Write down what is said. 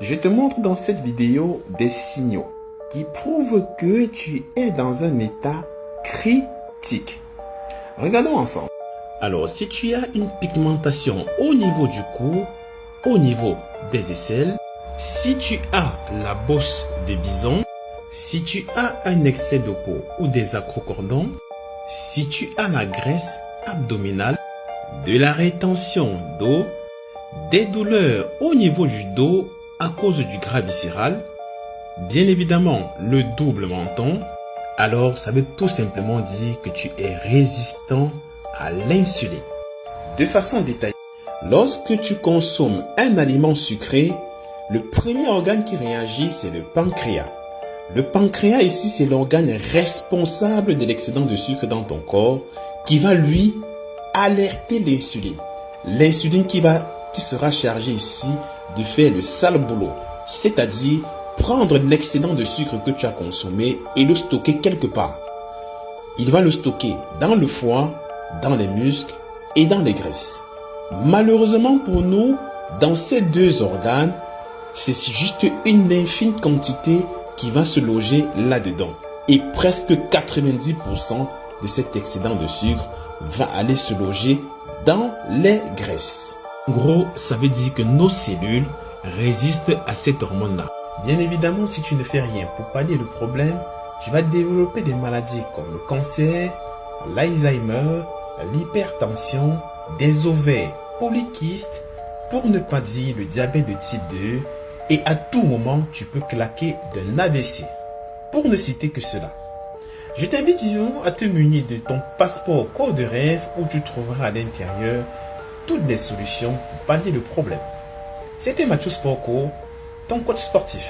Je te montre dans cette vidéo des signaux qui prouvent que tu es dans un état critique. Regardons ensemble. Alors, si tu as une pigmentation au niveau du cou, au niveau des aisselles, si tu as la bosse de bison, si tu as un excès de peau ou des acrocordons, si tu as la graisse abdominale, de la rétention d'eau, des douleurs au niveau du dos à cause du gras viscéral, bien évidemment le double menton, alors ça veut tout simplement dire que tu es résistant à l'insuline. De façon détaillée, lorsque tu consommes un aliment sucré, le premier organe qui réagit, c'est le pancréas. Le pancréas ici, c'est l'organe responsable de l'excédent de sucre dans ton corps qui va lui alerter l'insuline. L'insuline qui sera chargée ici de faire le sale boulot, c'est-à-dire prendre l'excédent de sucre que tu as consommé et le stocker quelque part. Il va le stocker dans le foie, dans les muscles et dans les graisses. Malheureusement pour nous, dans ces deux organes, c'est juste une infime quantité qui va se loger là-dedans. Et presque 90% de cet excédent de sucre va aller se loger dans les graisses. En gros, ça veut dire que nos cellules résistent à cette hormone-là. Bien évidemment, si tu ne fais rien pour pallier le problème, tu vas développer des maladies comme le cancer, l'Alzheimer, l'hypertension, des ovaires polykystes, pour ne pas dire le diabète de type 2, et à tout moment, tu peux claquer d'un AVC. Pour ne citer que cela. Je t'invite vivement à te munir de ton passeport corps de rêve où tu trouveras à l'intérieur toutes les solutions pour pallier le problème. C'était Mathieu Sportco, ton coach sportif.